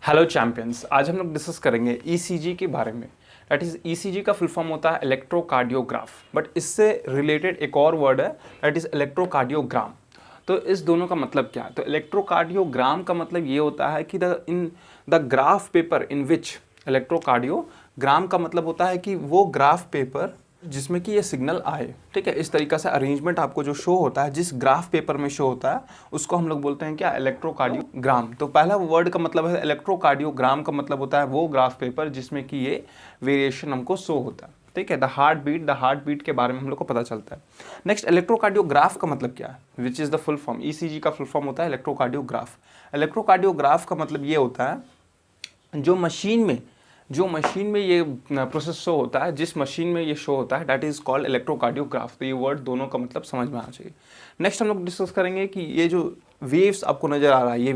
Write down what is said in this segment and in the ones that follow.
Hello champions, आज हम लोग डिस्कस करेंगे ईसीजी के बारे में। दैट इज़ ईसीजी का फुल फॉर्म होता है इलेक्ट्रोकार्डियोग्राफ, बट इससे रिलेटेड एक और वर्ड है दैट इज़ इलेक्ट्रोकार्डियोग्राम। तो इस दोनों का मतलब क्या है? तो इलेक्ट्रोकार्डियोग्राम का मतलब ये होता है कि the graph paper in which electrocardiogram का मतलब होता है कि वो ग्राफ पेपर जिसमें कि ये सिग्नल आए। ठीक है, इस तरीक़ा से अरेंजमेंट आपको जो शो होता है, जिस ग्राफ पेपर में शो होता है, उसको हम लोग बोलते हैं क्या? इलेक्ट्रोकार्डियोग्राम। तो पहला वर्ड का मतलब है इलेक्ट्रोकार्डियोग्राम का मतलब होता है वो ग्राफ पेपर जिसमें कि ये वेरिएशन हमको शो होता है। ठीक है, द हार्ट बीट के बारे में हम लोग को पता चलता है। नेक्स्ट, इलेक्ट्रोकार्डियोग्राफ का मतलब क्या है? Which is the full form. ECG का फुल फॉर्म होता है इलेक्ट्रोकार्डियोग्राफ। इलेक्ट्रोकार्डियोग्राफ का मतलब ये होता है जो मशीन में ये प्रोसेस शो होता है, जिस मशीन में ये शो होता है, दैट इज़ कॉल्ड इलेक्ट्रोकार्डियोग्राफ। तो ये वर्ड दोनों का मतलब समझ में आना चाहिए। नेक्स्ट हम लोग डिस्कस करेंगे कि ये जो वेव्स आपको नज़र आ रहा है, ये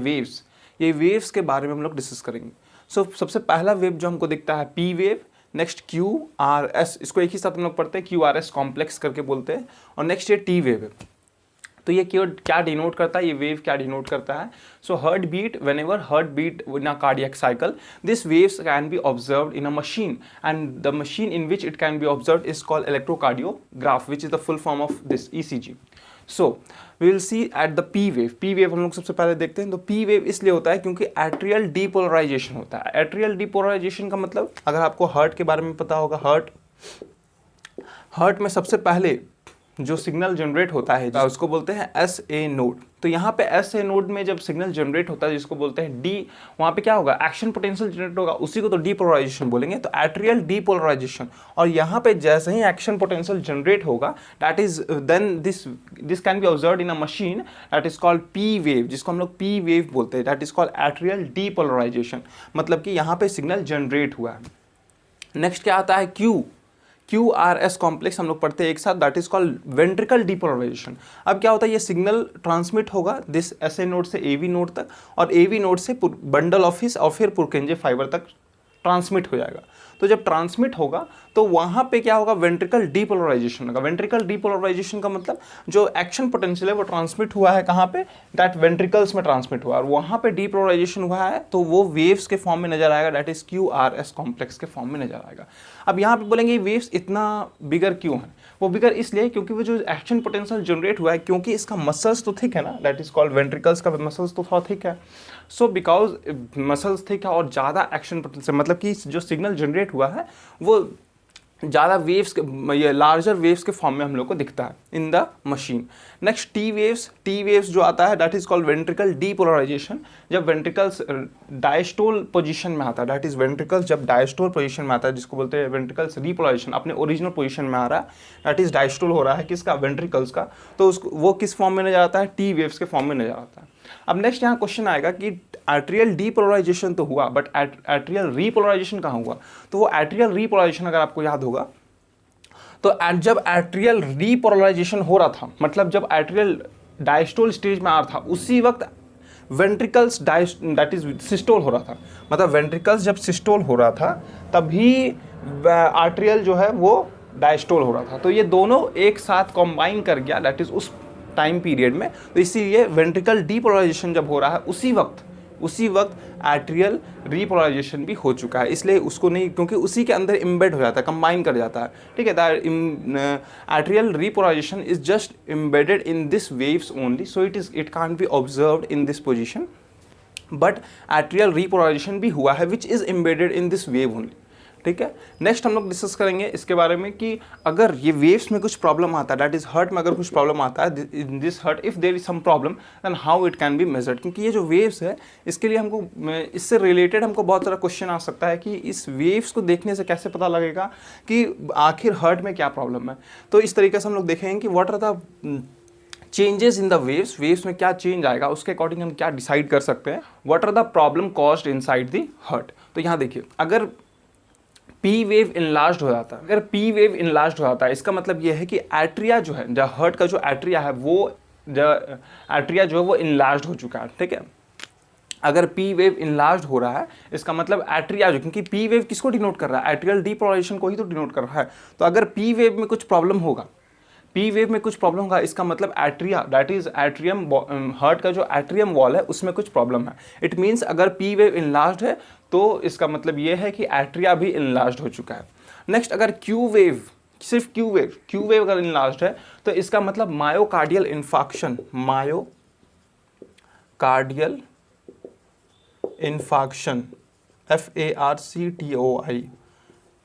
वेव्स के बारे में हम लोग डिस्कस करेंगे। सबसे पहला वेव जो हमको दिखता है P wave, next Q R S, इसको एक ही साथ हम लोग पढ़ते हैं, क्यू आर एस कॉम्प्लेक्स करके बोलते हैं। और नेक्स्ट ये टी वेव है। तो ये क्या डिनोट करता है, ये वेव क्या डिनोट करता है? So heart beat, whenever heart beat in a cardiac cycle, this waves can be observed in a machine, and the machine in which it can be observed is called electrocardiograph, which is the full form of this ECG. So we will see at the P wave. P wave हम लोग सबसे पहले देखते हैं। तो P wave इसलिए होता है क्योंकि एट्रियल डीपोलराइजेशन होता है। एट्रियल डीपोलराइजेशन का मतलब, अगर आपको हार्ट के बारे में पता होगा, हार्ट में सबसे पहले जो सिग्नल जनरेट होता है उसको बोलते हैं एस ए नोड। तो यहाँ पे एस ए नोड में जब सिग्नल जनरेट होता है, जिसको बोलते हैं डी, वहाँ पे क्या होगा? एक्शन पोटेंशियल जनरेट होगा, उसी को तो डीपोलराइजेशन बोलेंगे। तो एट्रियल डीपोलराइजेशन, और यहाँ पे जैसे ही एक्शन पोटेंशियल जनरेट होगा, that is then this can be observed in a machine, that is called P wave, जिसको हम लोग पी वेव बोलते हैं। That is called atrial depolarization, मतलब कि यहाँ पे सिग्नल जनरेट हुआ है। नेक्स्ट क्या आता है? क्यू आर एस कॉम्प्लेक्स हम लोग पढ़ते हैं एक साथ, that is called ventricle depolarization. अब क्या होता है? ये सिग्नल ट्रांसमिट होगा दिस एस ए नोड से ए वी नोड तक, और ए वी नोड से बंडल ऑफ हिस और फिर पुरकेंजे फाइबर तक ट्रांसमिट हो जाएगा। तो जब ट्रांसमिट होगा तो वहाँ पे क्या होगा? वेंट्रिकल डीपोलराइजेशन होगा। वेंट्रिकल डीपोलराइजेशन का मतलब जो एक्शन पोटेंशियल है वो ट्रांसमिट हुआ है कहाँ पे? दैट वेंट्रिकल्स में ट्रांसमिट हुआ है, और वहाँ पे डीपोलराइजेशन हुआ है, तो वो वेव्स के फॉर्म में नजर आएगा, that is Q R S complex के फॉर्म में नजर आएगा। अब यहाँ पे बोलेंगे ये वेव्स इतना बिगर क्यों है? वो बिगर इसलिए क्योंकि वो जो एक्शन पोटेंशियल जनरेट हुआ है, क्योंकि इसका मसल्स तो थिक है ना, दैट इज कॉल्ड वेंट्रिकल्स का मसल्स तो थोड़ा थिक है। सो बिकॉज मसल्स थिक है और ज़्यादा एक्शन पोटेंशियल, मतलब कि जो सिग्नल जनरेट हुआ है वो ज़्यादा वेव्स के, ये लार्जर वेव्स के फॉर्म में हम लोग को दिखता है in the machine. Next T waves जो आता है, that is called ventricle depolarization. जब वेंट्रिकल्स डायस्टोल पोजीशन में आता है, दैट इज वेंट्रिकल्स जब डायस्टोल पोजीशन में आता है, जिसको बोलते हैं वेंट्रिकल्स रिपोलराइजेशन, अपने ओरिजिनल पोजीशन में आ रहा है, दैट इज डायस्टोल हो रहा है किसका? वेंट्रिकल्स का। तो उसको वो किस फॉर्म में नजर आता है? टी वेव्स के फॉर्म में नजर आता है। अब नेक्स्ट यहाँ क्वेश्चन आएगा कि एट्रियल डीपोलराइजेशन तो हुआ, बट एट्रियल रीपोलराइजेशन कहाँ हुआ? तो वो एट्रियल रीपोलराइजेशन अगर आपको याद होगा, तो जब एट्रियल रीपोलराइजेशन हो रहा था, मतलब जब एट्रियल डायस्टोल स्टेज में आ रहा था, उसी वक्त वेंट्रिकल्स दैट इज सिस्टोल हो रहा था। मतलब वेंट्रिकल्स जब सिस्टोल हो रहा था, तभी आर्ट्रियल जो है वो डायस्टोल हो रहा था। तो ये दोनों एक साथ कॉम्बाइन कर गया, दैट इज उस टाइम पीरियड में। तो इसीलिए वेंट्रिकल डीपोलराइजेशन जब हो रहा है, उसी वक्त एट्रियल रीपोलराइजेशन भी हो चुका है। इसलिए उसको नहीं, क्योंकि उसी के अंदर इम्बेड हो जाता है, कंबाइन कर जाता है। ठीक है, atrial repolarisation is just embedded in this waves only, so it can't be observed in this position, but atrial repolarisation भी हुआ है which is embedded in this wave only. ठीक है, नेक्स्ट हम लोग डिस्कस करेंगे इसके बारे में कि अगर ये वेव्स में कुछ प्रॉब्लम आता है, दैट इज हार्ट में अगर कुछ प्रॉब्लम आता है in this heart, if there is some problem, then how it can be measured. क्योंकि ये जो वेव्स है, इसके लिए हमको, इससे रिलेटेड हमको बहुत सारा क्वेश्चन आ सकता है कि इस वेव्स को देखने से कैसे पता लगेगा कि आखिर हार्ट में क्या प्रॉब्लम है। तो इस तरीके से हम लोग देखेंगे कि what are the changes in the waves में क्या चेंज आएगा, उसके अकॉर्डिंग हम क्या डिसाइड कर सकते हैं, what are the problem caused inside the heart. तो यहाँ देखिए, अगर पी वेव इनलार्ज्ड हो जाता है, इसका मतलब ये है कि एट्रिया जो है, जो हार्ट का जो एट्रिया है, वो एट्रिया जो है वो इनलार्ज्ड हो चुका है। ठीक है, अगर पी वेव इनलार्ज्ड हो रहा है, इसका मतलब एट्रिया जो, क्योंकि पी वेव किसको डिनोट कर रहा है? एट्रियल डीपोलराइजेशन को ही तो डिनोट कर रहा है। तो अगर पी वेव में कुछ प्रॉब्लम होगा, पी वेव में कुछ प्रॉब्लम होगा, इसका मतलब atria, that is atrium, heart का जो एट्रियम वॉल है उसमें कुछ प्रॉब्लम है। इट मीन्स अगर पी वेव इनलार्ज्ड है तो इसका मतलब ये है कि एट्रिया भी इनलार्ज्ड हो चुका है। नेक्स्ट, अगर क्यू वेव, सिर्फ क्यू वेव अगर इनलार्ज्ड है तो इसका मतलब myocardial infarction, myocardial infarction, FARCTOI।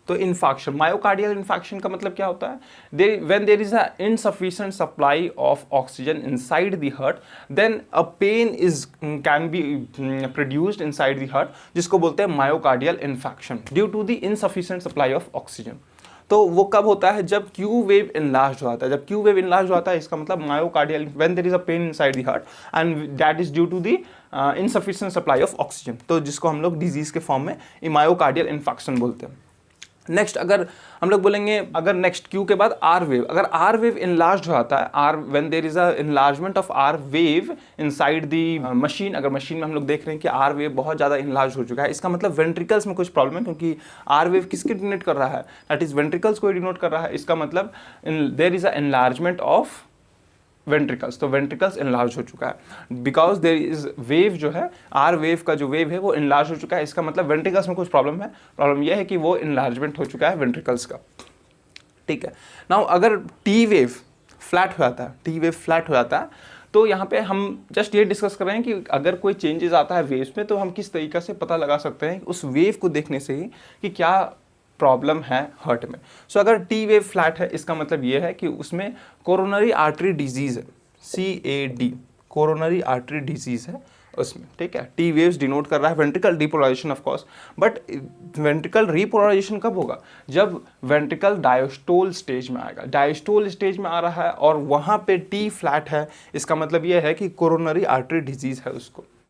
तो इन्फार्क्शन, मायोकार्डियल इन्फार्क्शन का मतलब क्या होता है? When there is a insufficient supply of oxygen inside the heart, then a pain is can be produced inside the heart, जिसको बोलते हैं myocardial infarction due to the insufficient supply of oxygen. तो वो कब होता है? जब क्यू वेव इनलार्ज होता है। जब क्यू वेव इनलार्ज होता है इसका मतलब myocardial, when there is a pain inside the heart and that is due to the insufficient supply of oxygen, तो जिसको हम लोग डिजीज के फॉर्म में मायोकार्डियल इन्फार्क्शन बोलते हैं। नेक्स्ट, अगर हम लोग बोलेंगे, अगर नेक्स्ट क्यू के बाद आर वेव, अगर आर वेव इनलार्ज हो जाता है, or when there is a enlargement of R wave inside the machine, अगर मशीन में हम लोग देख रहे हैं कि आर वेव बहुत ज़्यादा इनलार्ज हो चुका है, इसका मतलब वेंट्रिकल्स में कुछ प्रॉब्लम है, क्योंकि आर वेव किसके डिनोट कर रहा है? दैट इज वेंट्रिकल्स को डिनोट कर रहा है। इसका मतलब there is a enlargement of ventricles, तो वेंट्रिकल्स इनलार्ज हो चुका है बिकॉज देयर इज वेव, जो है आर वेव का जो वेव है वो इनलार्ज हो चुका है। इसका मतलब वेंट्रिकल्स में कुछ प्रॉब्लम है। प्रॉब्लम यह है कि वो इनलार्जमेंट हो चुका है वेंट्रिकल्स का, ठीक है। नाउ अगर टी वेव फ्लैट हो जाता है, टी वेव फ्लैट हो जाता है, तो यहाँ पे हम जस्ट ये डिस्कस कर रहे हैं कि अगर कोई चेंजेस आता है वेव्स में तो हम किस तरीके से पता लगा सकते हैं उस वेव को देखने से ही कि क्या प्रॉब्लम है हार्ट में। सो अगर टी वेव फ्लैट है इसका मतलब ये है कि उसमें कोरोनरी आर्टरी डिजीज है, CAD, कोरोनरी आर्टरी डिजीज है उसमें, ठीक है। टी वेव्स डिनोट कर रहा है ventricle depolarization of course, but ventricle repolarization कब होगा? जब वेंट्रिकल डायस्टोल स्टेज में आएगा। डायस्टोल स्टेज में आ रहा है और वहाँ पे टी फ्लैट है, इसका मतलब ये है कि कोरोनरी आर्टरी डिजीज है उसको।